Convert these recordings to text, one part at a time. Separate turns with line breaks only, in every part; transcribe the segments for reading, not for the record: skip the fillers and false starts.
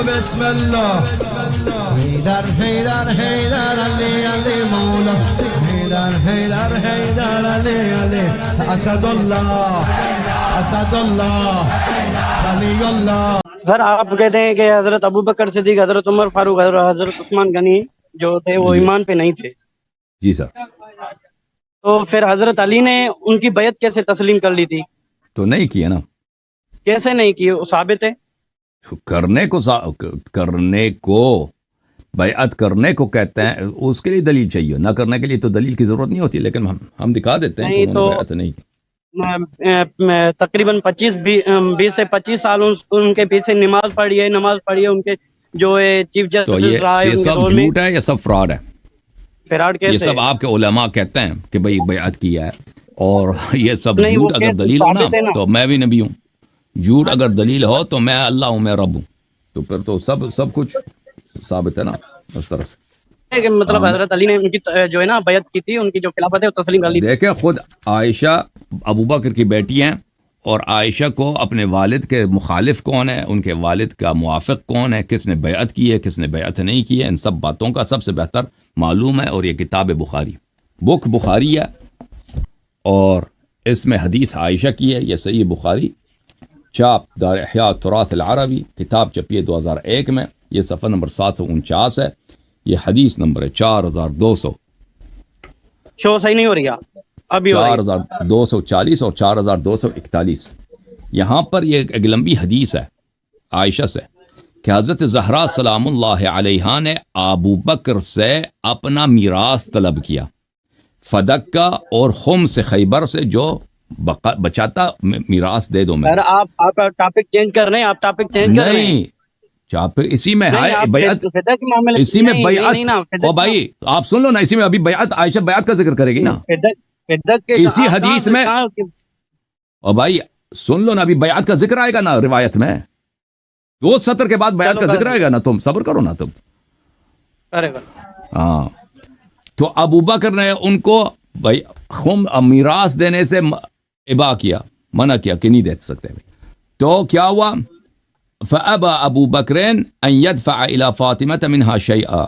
بسم الله حيدر حيدر حيدر علي علي مولا حيدر حيدر حيدر علي علي اسد الله علي الله.
سر آپ کہتے ہیں کہ حضرت ابو بکر صدیق، حضرت عمر فاروق، حضرت عثمان غنی جو تھے وہ ایمان پہ نہیں تھے.
جی سر.
تو پھر حضرت علی نے ان کی بیعت کیسے تسلیم کر لی تھی؟
تو نہیں کیا نا.
کیسے نہیں کی؟ وہ ثابت ہے.
کرنے کو بیعت کرنے کو کہتے ہیں، اس کے لیے دلیل چاہیے. نہ کرنے کے لیے تو دلیل کی ضرورت نہیں ہوتی، لیکن ہم دکھا دیتے ہیں کہ انہوں نے بیعت نہیں کی.
تقریباً 20 سے 25 سال ان کے پیچھے نماز پڑھی ہے ان کے جو چیف
تو
جسٹس رہا ہے.
یہ سب جھوٹ ہے، یہ سب فراڈ ہے.
فراڈ کیسے؟
یہ سب آپ کے علماء کہتے ہیں کہ بھئی بیعت کیا ہے، اور یہ سب جھوٹ اگر دلیل ہو نا تو میں بھی نبی ہوں. جھوٹ اگر دلیل ہو تو میں اللہ ہوں، میں رب ہوں. تو پھر تو سب کچھ ثابت ہے نا اس طرح سے.
مطلب حضرت علی نے ان کی جو ہے نا بیعت کی تھی، ان کی جو خلافت ہے وہ تسلیم کر لی.
دیکھیں خود عائشہ ابو بکر کی بیٹی ہیں، اور عائشہ کو اپنے والد کے مخالف کون ہے، ان کے والد کا موافق کون ہے، کس نے بیعت کی ہے، کس نے بیعت نہیں کی ہے، ان سب باتوں کا سب سے بہتر معلوم ہے. اور یہ کتاب بخاری، بک بخاری ہے، اور اس میں حدیث عائشہ کی ہے. یہ صحیح بخاری، چاپ دار احیاء تراث العربی، کتاب چھپی ہے 2001 میں. یہ صفحہ نمبر 749 ہے. یہ حدیث نمبر ہے 4200.
شو صحیح نہیں ہو رہی ہے ابھی،
4240 اور 4241. یہاں پر یہ ایک لمبی حدیث ہے عائشہ سے کہ حضرت زہرا سلام اللہ علیہا نے ابو بکر سے اپنا میراث طلب کیا. فدکہ اور خمس خیبر سے جو بچاتا میراث دے دو. میں
آپ ٹاپک چینج کر رہے ہیں، آپ ٹاپک چینج کر رہے ہیں.
اسی میں ہے بیعت، اسی میں بیعت. او بھائی آپ سن لو نا، اسی میں ابھی بیعت، عائشہ بیعت کا ذکر کرے گی نا اسی حدیث میں. او بھائی سن لو نا، ابھی بیعت کا ذکر آئے گا نا روایت میں. 2 سطر کے بعد بیعت کا ذکر آئے گا نا. تم صبر کرو نا تم. ہاں تو ابو بکر نے ان کو میراث دینے سے ابا کیا، منع کیا کہ نہیں دے سکتے. تو کیا ہوا؟ فَأَبَى أَبُو بَكْرٍ أَن يَدْفَعَ إِلَى فَاطِمَةَ مِنْهَا شَيْئًا.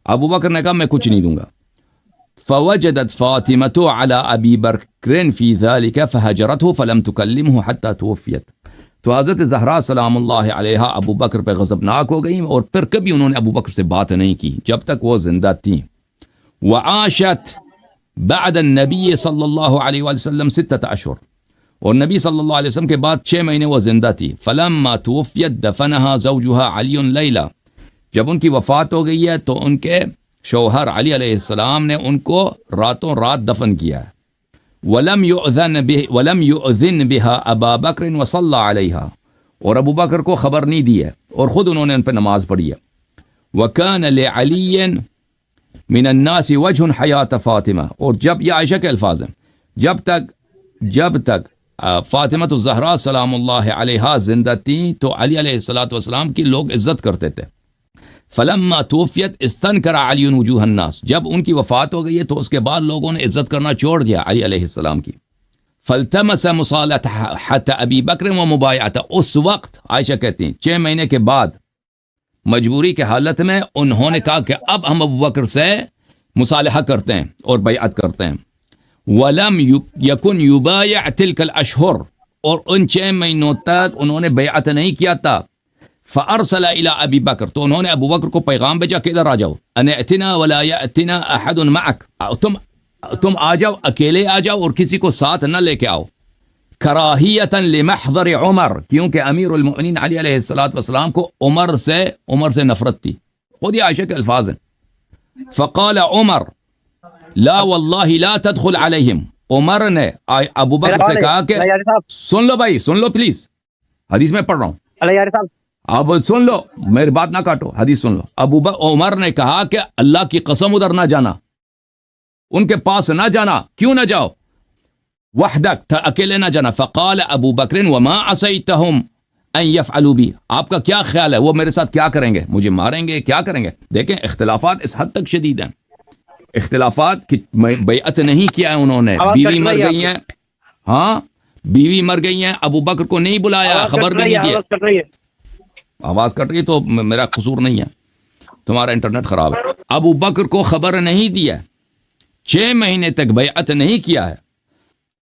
ابو بکر نے کہا میں کچھ نہیں دوں گا. فَوَجَدَتْ فَاطِمَةُ عَلَى أَبِي بَكْرٍ فِي ذَلِكَ فَهَجَرَتْهُ فَلَمْ تُكَلِّمْهُ حَتَّى تُوفِّيَتْ. تو حضرت زہرا سلام اللہ علیہا ابو بکر پہ غضبناک ہو گئیں، اور پھر کبھی انہوں نے ابو بکر سے بات نہیں کی جب تک وہ زندہ تھیں. وَعَاشَتْ بعد النبی صلی اللہ علیہ وسلم 6 اشہر، اور نبی صلی اللہ علیہ وسلم کے بعد 6 مہینے وہ زندہ تھی. فلما توفیت دفنها زوجها علی لیلا. جب ان کی وفات ہو گئی ہے تو ان کے شوہر علی علیہ السلام نے ان کو راتوں رات دفن کیا ہے. ولم يؤذن بها ابا بکر وصلى علیہا. اور ابو بکر کو خبر نہیں دی ہے، اور خود انہوں نے ان پہ نماز پڑھی ہے. وكان لعلی من الناس وجه حیات فاطمہ. اور جب یہ عائشہ کے الفاظ ہیں، جب تک فاطمہ الزہرا سلام اللہ علیہا زندہ تھیں تو علی علیہ السلام کی لوگ عزت کرتے تھے. فلما توفیت استنکر علی وجوہ الناس. جب ان کی وفات ہو گئی ہے تو اس کے بعد لوگوں نے عزت کرنا چھوڑ دیا علی علیہ السلام کی. فالتمس مصالحۃ ابی بکر و مبایعۃ. اس وقت عائشہ کہتی ہیں 6 مہینے کے بعد مجبوری کے حالت میں انہوں نے کہا کہ اب ہم ابو بکر سے مصالحہ کرتے ہیں اور بیعت کرتے ہیں. وَلَمْ يَكُنْ يُبَايَعْ تِلْكَ الْأَشْهُرِ. اور ان 6 مہینوں تک انہوں نے بیعت نہیں کیا تھا. فَأَرْسَلَ إِلَىٰ أَبِي بَكْرٍ. تو انہوں نے ابو بکر کو پیغام بھیجا کہ ادھر آ جاؤ. أَنْ ائْتِنَا وَلَا يَأْتِنَا أَحَدٌ مَعَكَ. تم آ جاؤ، اکیلے آ جاؤ اور کسی کو ساتھ نہ لے کے آؤ. کراہیۃ لمحضر عمر. کیونکہ امیر المؤمنین علی علیہ السلام کو عمر سے نفرت تھی. خود یہ عائشہ کے الفاظ ہیں. فقال عمر لا واللہ لا تدخل علیہم. عمر نے ابو بکر سے کہا کہ سن لو بھائی، سن لو پلیز، حدیث میں پڑھ رہا ہوں، اب سن لو، میری بات نہ کاٹو، حدیث سن لو. عمر نے کہا کہ اللہ کی قسم ادھر نہ جانا، ان کے پاس نہ جانا. کیوں نہ جاؤ؟ وحدک، تھا اکیلے نہ جانا. فقال ابو بکر وما عصیتہم ان یفعلوا بی. آپ کا کیا خیال ہے وہ میرے ساتھ کیا کریں گے؟ مجھے ماریں گے؟ کیا کریں گے؟ دیکھیں اختلافات اس حد تک شدید ہیں. اختلافات کی بیعت نہیں کیا ہے انہوں نے. بیوی مر گئی ہیں، ہاں بیوی مر گئی ہیں، ابو بکر کو نہیں بلایا، خبر بھی نہیں دی. آواز کٹ رہی تو میرا قصور نہیں ہے, تمہارا انٹرنیٹ خراب ہے. ابو بکر کو خبر نہیں دیا, 6 مہینے تک بیعت نہیں کیا ہے.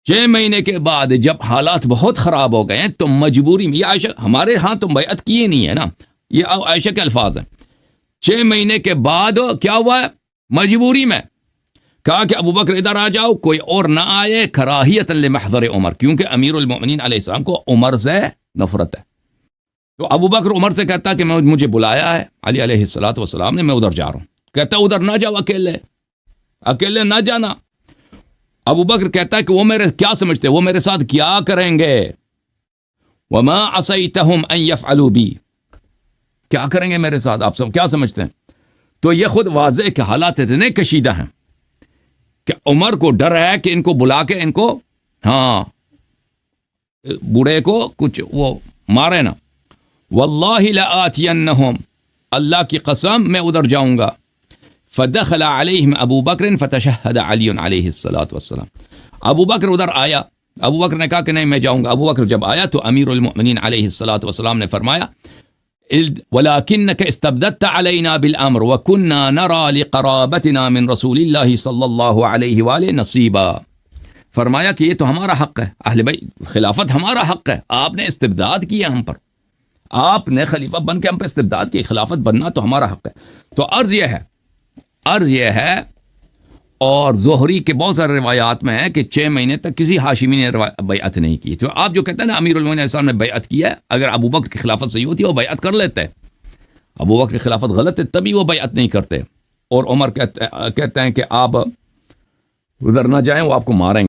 6 مہینے کے بعد جب حالات بہت خراب ہو گئے ہیں تو مجبوری میں, یہ عائشہ ہمارے ہاں تو بیعت کیے نہیں ہے نا, یہ عائشہ کے الفاظ ہیں. 6 مہینے کے بعد کیا ہوا ہے, مجبوری میں کہا کہ ابو بکر ادھر آ جاؤ, کوئی اور نہ آئے, کراہیت لمحضر عمر, کیونکہ امیر المؤمنین علیہ السلام کو عمر سے نفرت ہے. تو ابو بکر عمر سے کہتا کہ مجھے بلایا ہے علی علیہ الصلوۃ والسلام نے, میں ادھر جا رہا ہوں. کہتا ادھر نہ جاؤ, اکیلے نہ جانا. ابو بکر کہتا ہے کہ وہ میرے کیا سمجھتے, وہ میرے ساتھ کیا کریں گے, وما عصیتہم ان یفعلوا بی, کیا کریں گے میرے ساتھ, آپ سب کیا سمجھتے ہیں. تو یہ خود واضح کہ حالات اتنے کشیدہ ہیں کہ عمر کو ڈر ہے کہ ان کو بلا کے ان کو بوڑھے کو کچھ وہ مارے نا. واللہ لآتینہم, اللہ کی قسم میں ادھر جاؤں گا. فدخل علیہم ابو بکر فتشہد علی علیہ الصلوۃ والسلام, ابو بکر ادھر آیا, ابو بکر نے کہا کہ نہیں میں جاؤں گا. ابو بکر جب آیا تو امیر المؤمنین علیہ الصلوۃ والسلام نے فرمایا ولکنک استبددت علینا بالامر وکنا نرى لقرابتنا من رسول اللہ صلی اللہ علیہ وآلہ نصیبا. فرمایا کہ یہ تو ہمارا حق ہے, اہل بیت خلافت ہمارا حق ہے, آپ نے استبداد کیا ہم پر, آپ نے خلیفہ بن کے ہم پہ استبداد کی, خلافت بننا تو ہمارا حق ہے. تو عرض یہ ہے اور زہری کے بہت سارے روایات میں ہے کہ 6 مہینے تک کسی ہاشمی نے بیعت نہیں کی. تو آپ جو کہتے ہیں نا امیر المؤمنین علیہ السلام نے بیعت کی ہے, اگر ابو بکر کی خلافت صحیح ہوتی ہے وہ بیعت کر لیتے. ابو بکر کی خلافت غلط ہے تبھی وہ بیعت نہیں کرتے. اور عمر کہتے ہیں کہ آپ ادھر نہ جائیں, وہ آپ کو ماریں گے.